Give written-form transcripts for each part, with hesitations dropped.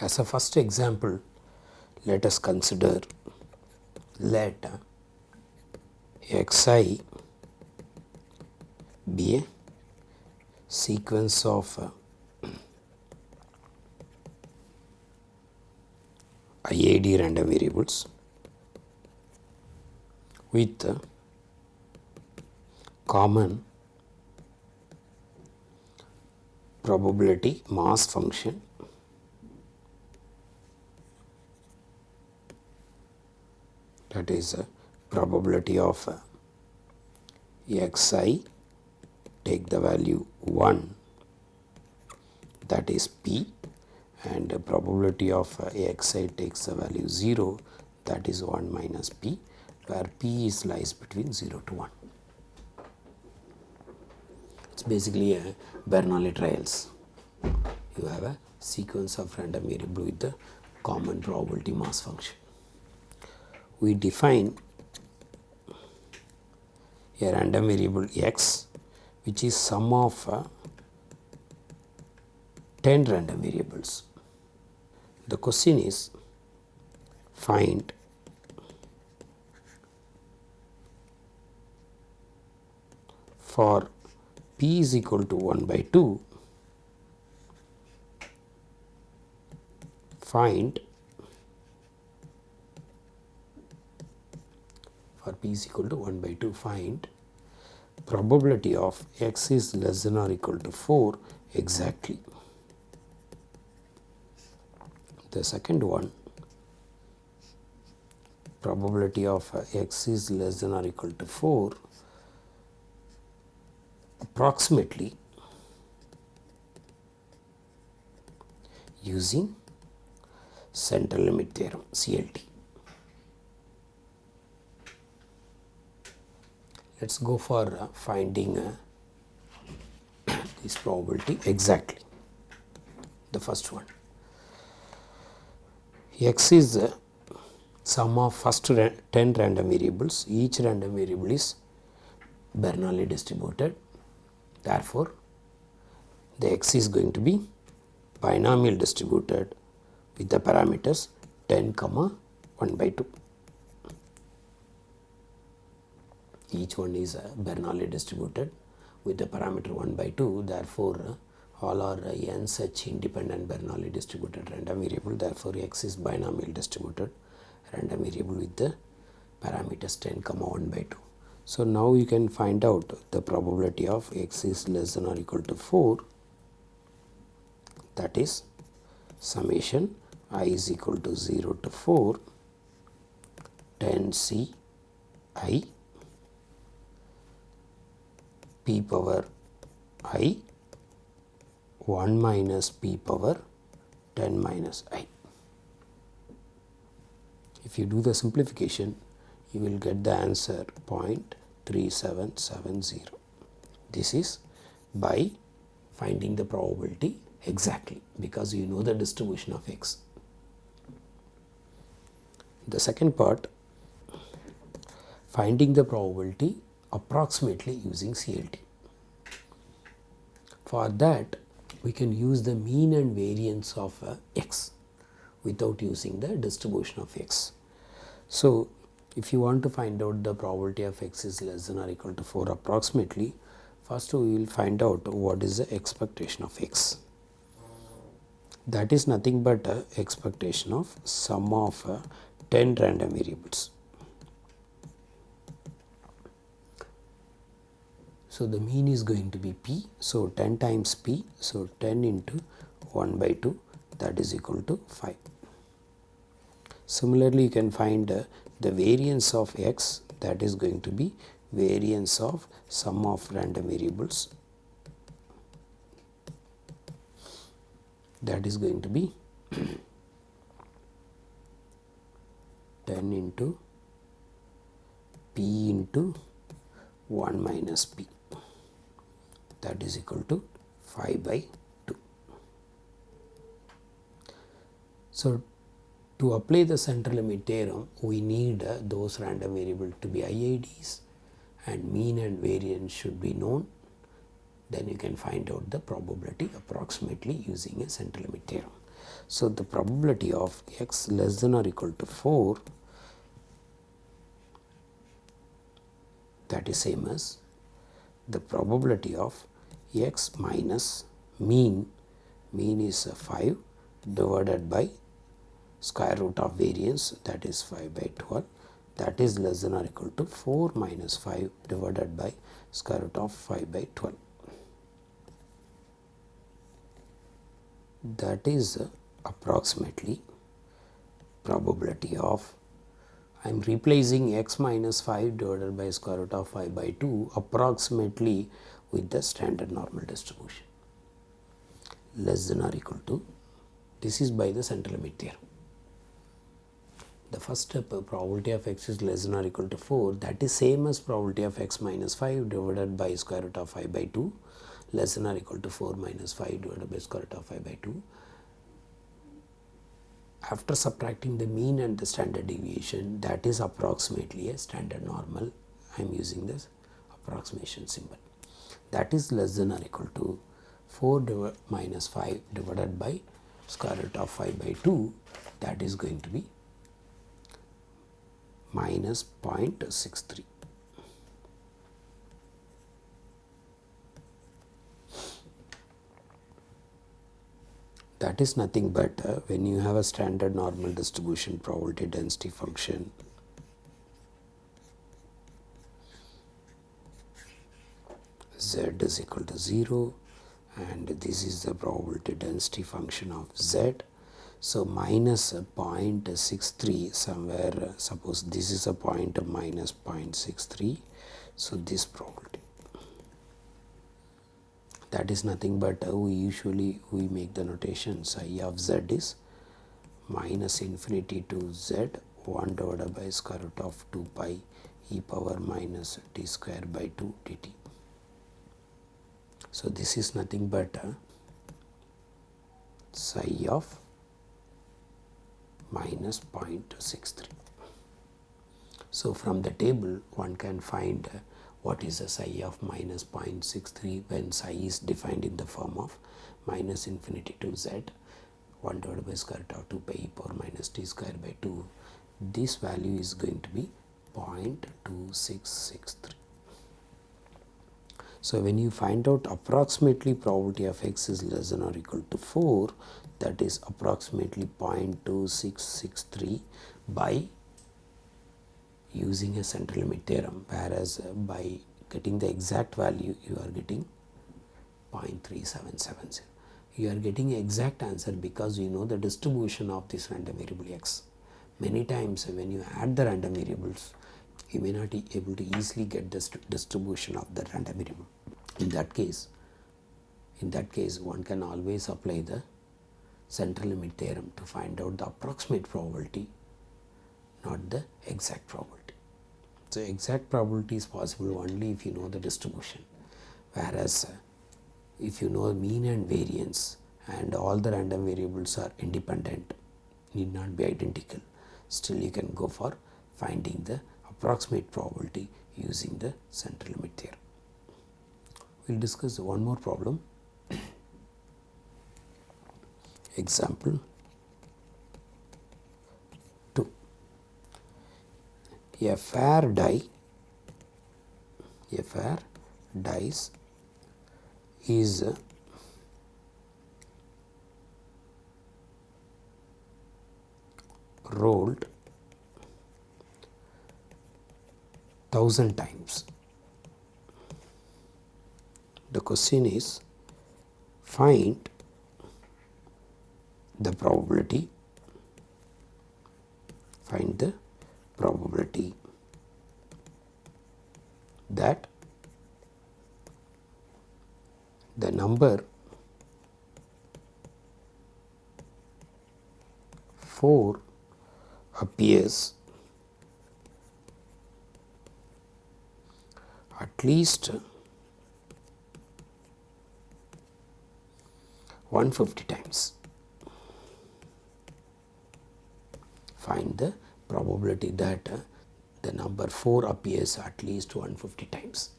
As a first example, let us consider let xi be a sequence of IID random variables with common probability mass function that is probability of xi take the value 1 that is p, and the probability of xi takes the value 0 that is 1 minus p, where p is lies between 0 to 1. It is basically a Bernoulli trials. You have a sequence of random variable with the common probability mass function. We define a random variable x which is sum of 10 random variables. The question is find for p is equal to 1 by 2, find for p is equal to 1 by 2, find probability of x is less than or equal to 4 exactly. The second one, probability of x is less than or equal to 4 approximately using central limit theorem CLT. Let us go for finding this probability exactly. The first one, x is the sum of first 10 random variables. Each random variable is Bernoulli distributed. Therefore, the x is going to be binomial distributed with the parameters 10, 1 by 2. Each one is Bernoulli distributed with the parameter 1 by 2. Therefore, all are n such independent Bernoulli distributed random variable. Therefore, x is binomial distributed random variable with the parameters 10, 1 by 2. So, now you can find out the probability of x is less than or equal to 4, that is summation I is equal to 0 to 4 10 C I p power I 1 minus p power 10 minus I. If you do the simplification, you will get the answer 0.3770. This is by finding the probability exactly, because you know the distribution of x. The second part, finding the probability approximately using CLT. For that, we can use the mean and variance of x without using the distribution of x. So, if you want to find out the probability of x is less than or equal to 4 approximately, first we will find out what is the expectation of x. That is nothing but expectation of sum of 10 random variables. So, the mean is going to be p. So, 10 times p. So, 10 into 1 by 2, that is equal to 5. Similarly, you can find the variance of x, that is going to be variance of sum of random variables, that is going to be 10 into p into 1 minus p, that is equal to 5 by 2. So, to apply the central limit theorem, we need those random variables to be IIDs and mean and variance should be known. Then you can find out the probability approximately using a central limit theorem. So, the probability of x less than or equal to 4, that is same as the probability of x minus mean is 5 divided by square root of variance, that is 5 by 12, that is less than or equal to 4 minus 5 divided by square root of 5 by 12. That is approximately probability of, I am replacing x minus 5 divided by square root of 5 by 2 approximately with the standard normal distribution, less than or equal to, this is by the central limit theorem. The first step, probability of x is less than or equal to 4, that is same as probability of x minus 5 divided by square root of 5 by 2, less than or equal to 4 minus 5 divided by square root of 5 by 2. After subtracting the mean and the standard deviation, that is approximately a standard normal. I am using this approximation symbol. That is less than or equal to 4 minus 5 divided by square root of 5 by 2, that is going to be minus 0.63. That is nothing but when you have a standard normal distribution probability density function, z is equal to 0 and this is the probability density function of z. So, minus 0.63 somewhere, suppose this is a point of minus 0.63. So, this probability, that is nothing but we make the notation psi of z is minus infinity to z 1 divided by square root of 2 pi e power minus t square by 2 dt. So, this is nothing but psi of minus 0.63. So, from the table one can find what is the psi of minus 0.63 when psi is defined in the form of minus infinity to z 1 divided by square root of 2 pi e power minus t square by 2. This value is going to be 0.2663. So, when you find out approximately probability of x is less than or equal to 4, that is approximately 0.2663 by using a central limit theorem, whereas by getting the exact value you are getting 0.3770. You are getting exact answer because you know the distribution of this random variable x. Many times when you add the random variables, you may not be able to easily get the distribution of the random variable. In that case one can always apply the central limit theorem to find out the approximate probability, not the exact probability. So, exact probability is possible only if you know the distribution, whereas if you know mean and variance and all the random variables are independent, need not be identical, still you can go for finding the approximate probability using the central limit theorem. We will discuss one more problem. Example 2. A fair dice is rolled 1000 times. The question is, find the probability, that the number 4 appears at least 150 times. Find the probability that the number 4 appears at least 150 times.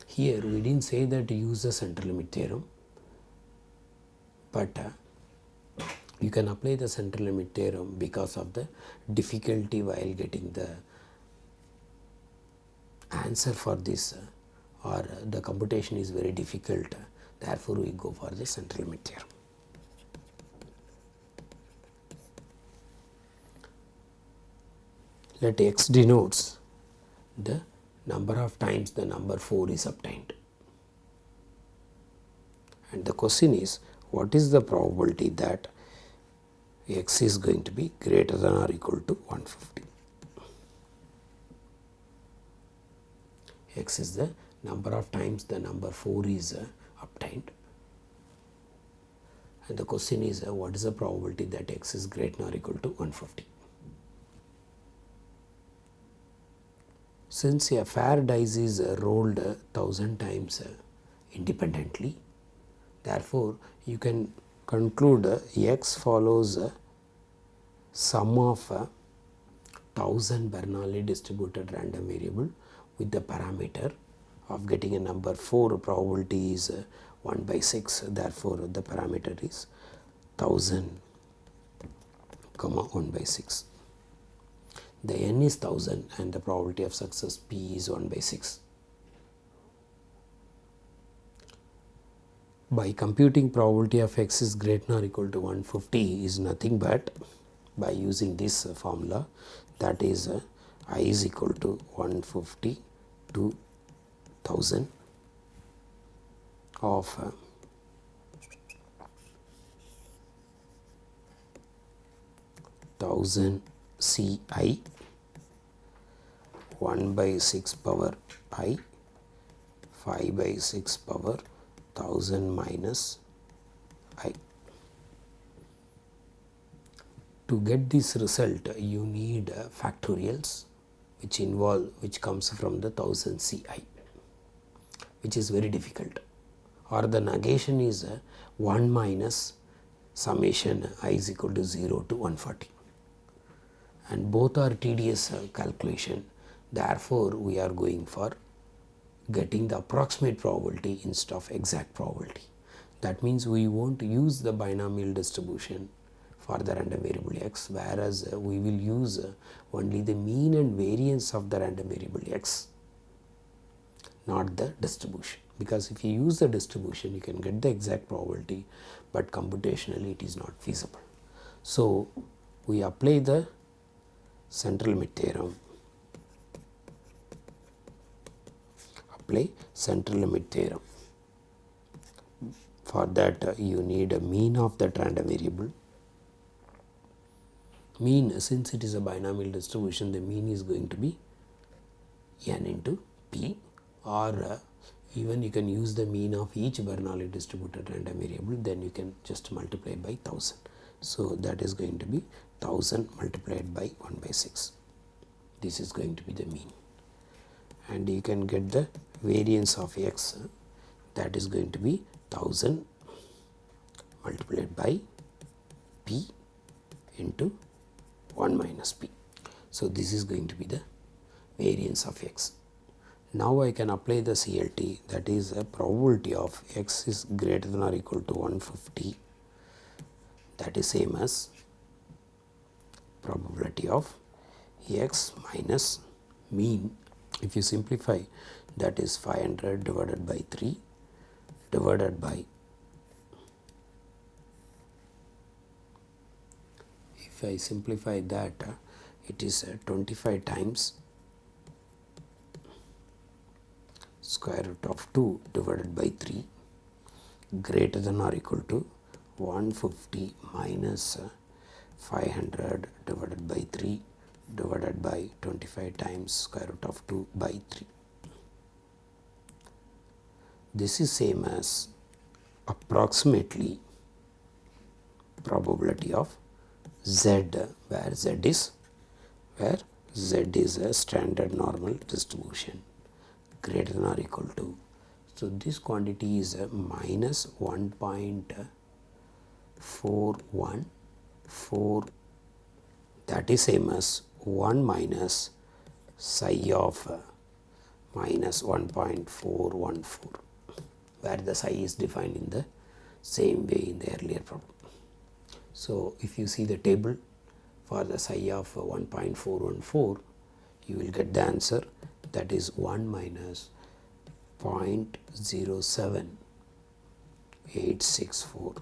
Here we didn't say that use the central limit theorem, but you can apply the central limit theorem because of the difficulty while getting the answer for this or the computation is very difficult, therefore we go for the central limit theorem. Let x denotes the number of times the number 4 is obtained, and the question is what is the probability that x is going to be greater than or equal to 150. X is the number of times the number 4 is obtained, and the question is what is the probability that x is greater than or equal to 150. Since a fair dice is rolled 1000 times independently, therefore you can conclude x follows sum of 1000 Bernoulli distributed random variable with the parameter of getting a number 4. Probability is 1 by 6, therefore the parameter is 1000 comma 1 by 6. The n is 1000 and the probability of success p is 1 by 6. By computing probability of x is greater than or equal to 150 is nothing but by using this formula, that is I is equal to 150 to 1000 of 1000 Ci 1 by 6 power I 5 by 6 power 1000 minus I. To get this result you need factorials which comes from the 1000 Ci, which is very difficult, or the negation is 1 minus summation I is equal to 0 to 140, and both are tedious calculation. Therefore we are going for getting the approximate probability instead of exact probability. That means we won't use the binomial distribution for the random variable x, whereas we will use only the mean and variance of the random variable x, not the distribution, because if you use the distribution you can get the exact probability, but computationally it is not feasible. So we apply the central limit theorem, For that you need a mean of that random variable. Mean, since it is a binomial distribution, the mean is going to be n into p, or even you can use the mean of each Bernoulli distributed random variable, then you can just multiply by 1000. So that is going to be 1000 multiplied by 1 by 6. This is going to be the mean, and you can get the variance of x, that is going to be 1000 multiplied by p into 1 minus p. So this is going to be the variance of x. Now I can apply the CLT, that is a probability of x is greater than or equal to 150, that is same as probability of x minus mean. If you simplify, that is 500 divided by 3 divided by, if I simplify that, it is 25 times square root of 2 divided by 3 greater than or equal to 150 minus 500 divided by 3 divided by 25 times square root of 2 by 3. This is same as approximately probability of z, where z is a standard normal distribution greater than or equal to. So this quantity is minus 1.414, that is same as 1 minus psi of minus 1.414, where the psi is defined in the same way in the earlier problem. So, if you see the table for the psi of 1.414, you will get the answer, that is 1 minus 0.07864.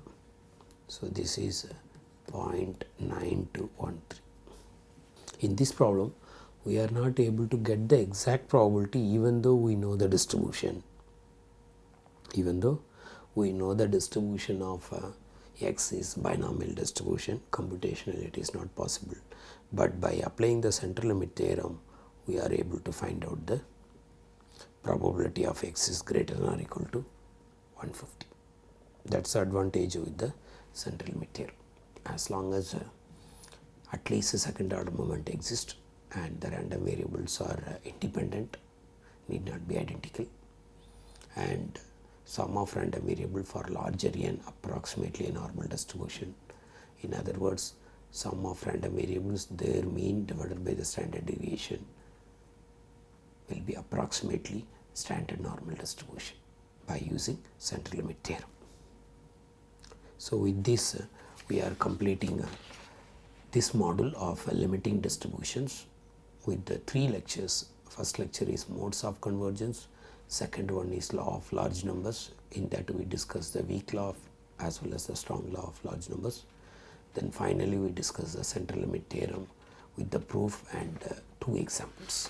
So, this is 0.9213. In this problem, we are not able to get the exact probability even though we know the distribution. Even though we know the distribution of x is binomial distribution, computationally it is not possible, but by applying the central limit theorem, we are able to find out the probability of x is greater than or equal to 150. That is the advantage with the central limit theorem. As long as at least a second order moment exists and the random variables are independent, need not be identical, and sum of random variable for larger n approximately a normal distribution. In other words, sum of random variables, their mean divided by the standard deviation will be approximately standard normal distribution by using central limit theorem. So, with this we are completing this module of limiting distributions with the 3 lectures. First lecture is modes of convergence, second one is law of large numbers. In that we discuss the weak law as well as the strong law of large numbers. Then finally we discuss the central limit theorem with the proof and 2 examples.